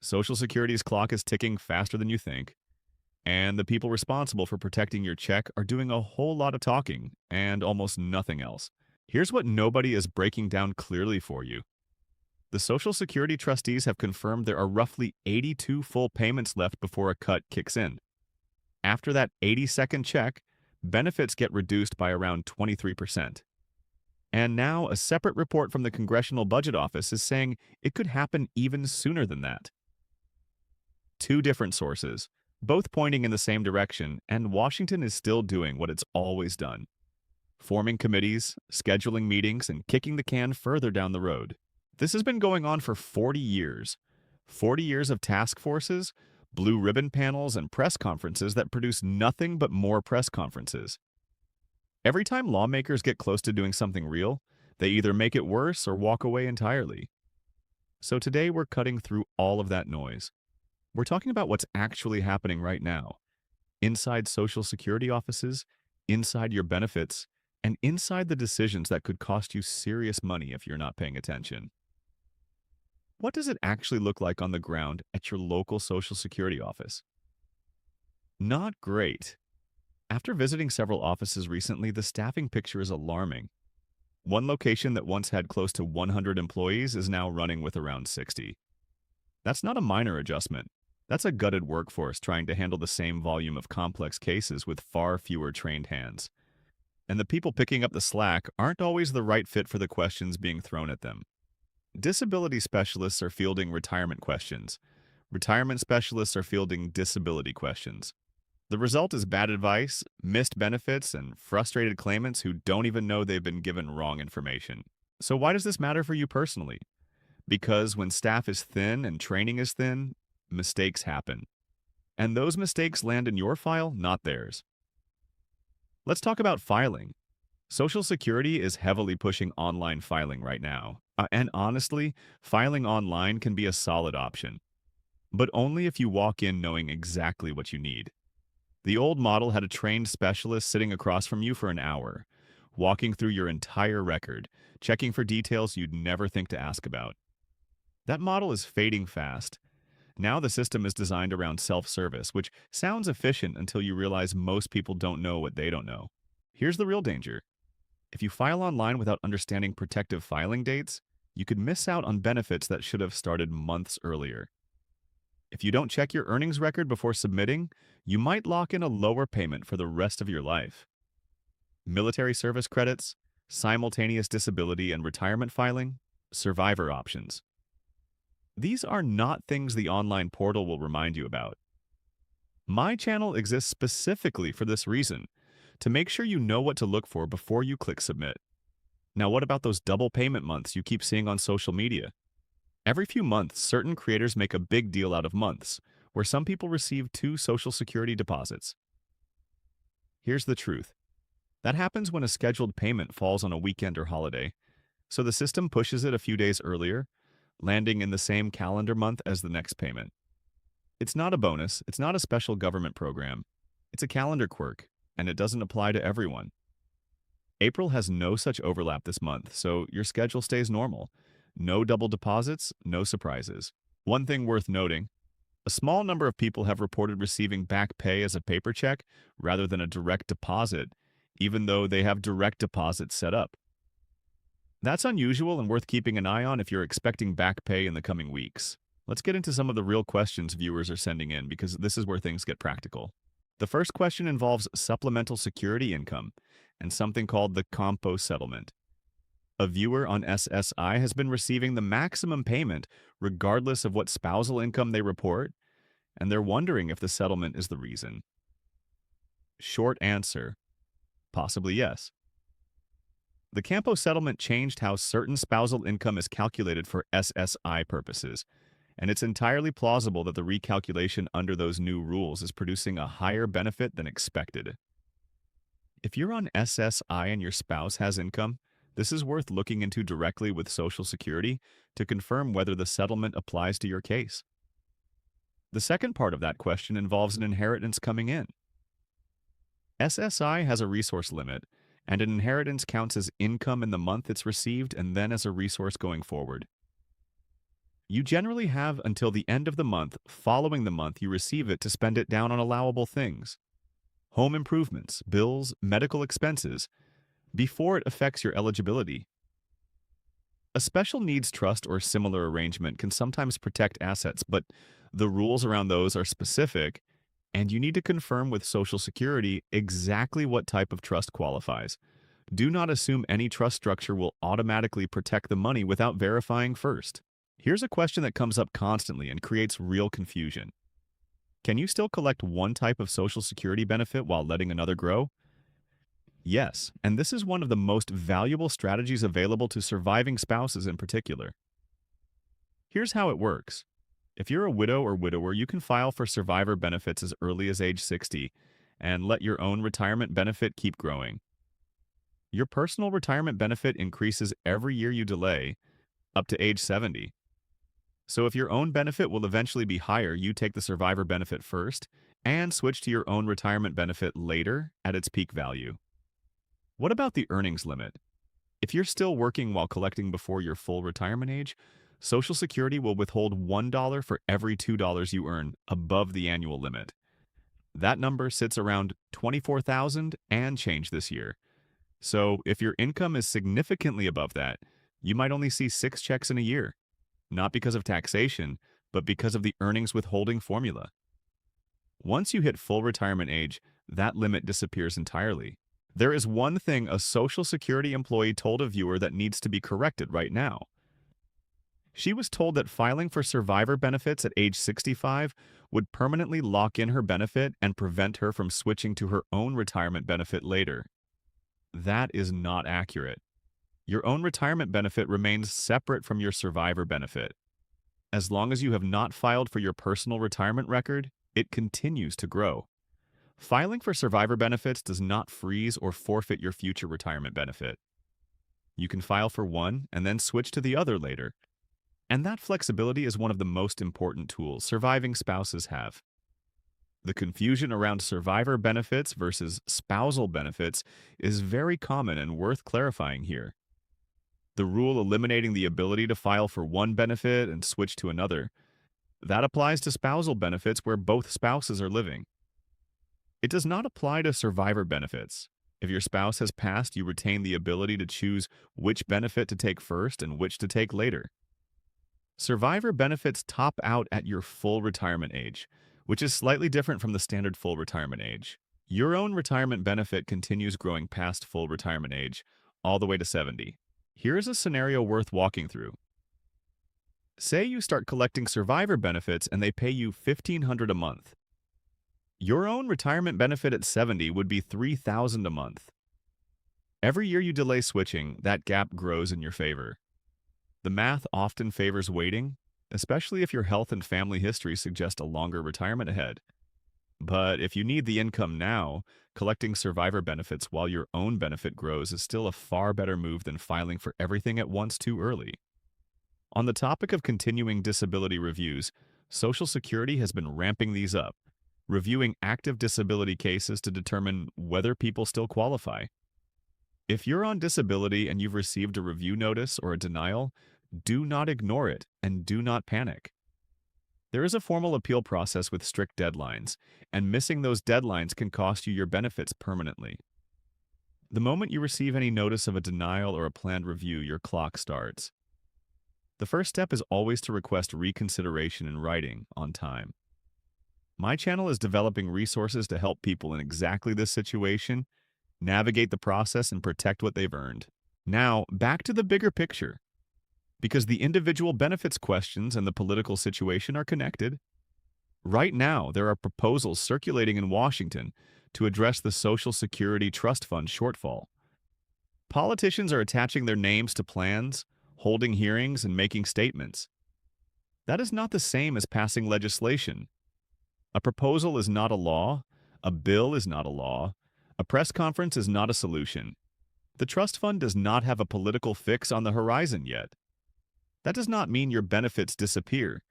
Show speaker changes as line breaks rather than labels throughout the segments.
Social Security's clock is ticking faster than you think, and the people responsible for protecting your check are doing a whole lot of talking and almost nothing else. Here's what nobody is breaking down clearly for you. The Social Security Trustees have confirmed there are roughly 82 full payments left before a cut kicks in. After that 80-second check, benefits get reduced by around 23%. And now a separate report from the Congressional Budget Office is saying it could happen even sooner than that. Two different sources, both pointing in the same direction, and Washington is still doing what it's always done: forming committees, scheduling meetings, and kicking the can further down the road. This has been going on for 40 years. 40 years of task forces, blue ribbon panels, and press conferences that produce nothing but more press conferences. Every time lawmakers get close to doing something real, they either make it worse or walk away entirely. So today we're cutting through all of that noise. We're talking about what's actually happening right now, inside Social Security offices, inside your benefits, and inside the decisions that could cost you serious money if you're not paying attention. What does it actually look like on the ground at your local Social Security office? Not great. After visiting several offices recently, the staffing picture is alarming. One location that once had close to 100 employees is now running with around 60. That's not a minor adjustment. That's a gutted workforce trying to handle the same volume of complex cases with far fewer trained hands. And the people picking up the slack aren't always the right fit for the questions being thrown at them. Disability specialists are fielding retirement questions. Retirement specialists are fielding disability questions. The result is bad advice, missed benefits, and frustrated claimants who don't even know they've been given wrong information. So why does this matter for you personally? Because when staff is thin and training is thin, mistakes happen. And those mistakes land in your file, not theirs. Let's talk about filing. Social Security is heavily pushing online filing right now. And honestly, filing online can be a solid option. But only if you walk in knowing exactly what you need. The old model had a trained specialist sitting across from you for an hour, walking through your entire record, checking for details you'd never think to ask about. That model is fading fast. Now the system is designed around self-service, which sounds efficient until you realize most people don't know what they don't know. Here's the real danger. If you file online without understanding protective filing dates, you could miss out on benefits that should have started months earlier. If you don't check your earnings record before submitting, you might lock in a lower payment for the rest of your life. Military service credits, simultaneous disability and retirement filing, survivor options. These are not things the online portal will remind you about. My channel exists specifically for this reason, to make sure you know what to look for before you click submit. Now, what about those double payment months you keep seeing on social media? Every few months, certain creators make a big deal out of months, where some people receive 2 Social Security deposits. Here's the truth. That happens when a scheduled payment falls on a weekend or holiday, so the system pushes it a few days earlier, landing in the same calendar month as the next payment. It's not a bonus, it's not a special government program. It's a calendar quirk, and it doesn't apply to everyone. April has no such overlap this month, so your schedule stays normal. No double deposits, no surprises. One thing worth noting, a small number of people have reported receiving back pay as a paper check rather than a direct deposit, even though they have direct deposits set up. That's unusual and worth keeping an eye on if you're expecting back pay in the coming weeks. Let's get into some of the real questions viewers are sending in because this is where things get practical. The first question involves supplemental security income and something called the compo settlement. A viewer on SSI has been receiving the maximum payment regardless of what spousal income they report, and they're wondering if the settlement is the reason. Short answer, possibly yes. The Campo settlement changed how certain spousal income is calculated for SSI purposes, and it's entirely plausible that the recalculation under those new rules is producing a higher benefit than expected. If you're on SSI and your spouse has income, this is worth looking into directly with Social Security to confirm whether the settlement applies to your case. The second part of that question involves an inheritance coming in. SSI has a resource limit, and an inheritance counts as income in the month it's received and then as a resource going forward. You generally have until the end of the month following the month you receive it to spend it down on allowable things, home improvements, bills, medical expenses, before it affects your eligibility. A special needs trust or similar arrangement can sometimes protect assets, but the rules around those are specific, and you need to confirm with Social Security exactly what type of trust qualifies. Do not assume any trust structure will automatically protect the money without verifying first. Here's a question that comes up constantly and creates real confusion. Can you still collect one type of Social Security benefit while letting another grow? Yes, and this is one of the most valuable strategies available to surviving spouses in particular. Here's how it works. If you're a widow or widower, you can file for survivor benefits as early as age 60 and let your own retirement benefit keep growing. Your personal retirement benefit increases every year you delay, up to age 70. So if your own benefit will eventually be higher, you take the survivor benefit first and switch to your own retirement benefit later at its peak value. What about the earnings limit? If you're still working while collecting before your full retirement age, Social Security will withhold $1 for every $2 you earn above the annual limit. That number sits around $24,000 and change this year. So if your income is significantly above that, you might only see 6 checks in a year, not because of taxation, but because of the earnings withholding formula. Once you hit full retirement age, that limit disappears entirely. There is one thing a Social Security employee told a viewer that needs to be corrected right now. She was told that filing for survivor benefits at age 65 would permanently lock in her benefit and prevent her from switching to her own retirement benefit later. That is not accurate. Your own retirement benefit remains separate from your survivor benefit. As long as you have not filed for your personal retirement record, it continues to grow. Filing for survivor benefits does not freeze or forfeit your future retirement benefit. You can file for one and then switch to the other later. And that flexibility is one of the most important tools surviving spouses have. The confusion around survivor benefits versus spousal benefits is very common and worth clarifying here. The rule eliminating the ability to file for one benefit and switch to another, that applies to spousal benefits where both spouses are living. It does not apply to survivor benefits. If your spouse has passed, you retain the ability to choose which benefit to take first and which to take later. Survivor benefits top out at your full retirement age, which is slightly different from the standard full retirement age. Your own retirement benefit continues growing past full retirement age, all the way to 70. Here's a scenario worth walking through. Say you start collecting survivor benefits and they pay you $1,500 a month. Your own retirement benefit at 70 would be $3,000 a month. Every year you delay switching, that gap grows in your favor. The math often favors waiting, especially if your health and family history suggest a longer retirement ahead. But if you need the income now, collecting survivor benefits while your own benefit grows is still a far better move than filing for everything at once too early. On the topic of continuing disability reviews, Social Security has been ramping these up, reviewing active disability cases to determine whether people still qualify. If you're on disability and you've received a review notice or a denial, do not ignore it and do not panic. There is a formal appeal process with strict deadlines, and missing those deadlines can cost you your benefits permanently. The moment you receive any notice of a denial or a planned review, your clock starts. The first step is always to request reconsideration in writing on time. My channel is developing resources to help people in exactly this situation navigate the process and protect what they've earned. Now, back to the bigger picture. Because the individual benefits questions and the political situation are connected. Right now, there are proposals circulating in Washington to address the Social Security Trust Fund shortfall. Politicians are attaching their names to plans, holding hearings, and making statements. That is not the same as passing legislation. A proposal is not a law, a bill is not a law, a press conference is not a solution. The trust fund does not have a political fix on the horizon yet. That does not mean your benefits disappear.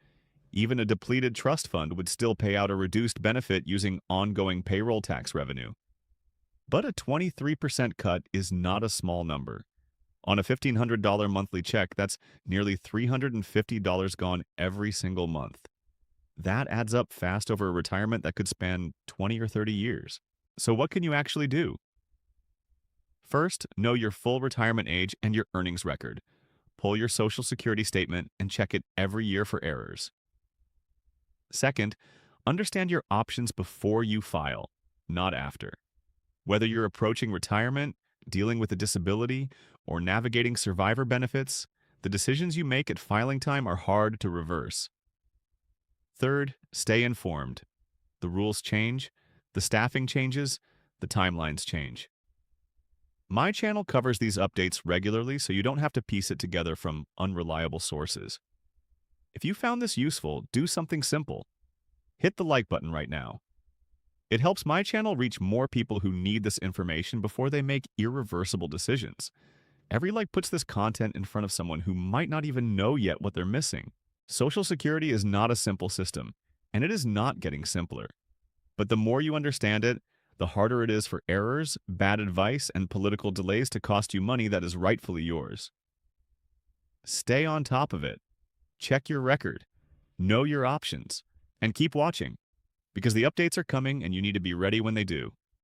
Even a depleted trust fund would still pay out a reduced benefit using ongoing payroll tax revenue. But a 23% cut is not a small number. On a $1,500 monthly check, that's nearly $350 gone every single month. That adds up fast over a retirement that could span 20 or 30 years. So what can you actually do? First, know your full retirement age and your earnings record. Pull your Social Security statement and check it every year for errors. Second, understand your options before you file, not after. Whether you're approaching retirement, dealing with a disability, or navigating survivor benefits, the decisions you make at filing time are hard to reverse. Third, stay informed. The rules change, the staffing changes, the timelines change. My channel covers these updates regularly so you don't have to piece it together from unreliable sources. If you found this useful, do something simple. Hit the like button right now. It helps my channel reach more people who need this information before they make irreversible decisions. Every like puts this content in front of someone who might not even know yet what they're missing. Social Security is not a simple system, and it is not getting simpler. But the more you understand it, the harder it is for errors, bad advice, and political delays to cost you money that is rightfully yours. Stay on top of it. Check your record. Know your options. And keep watching, because the updates are coming and you need to be ready when they do.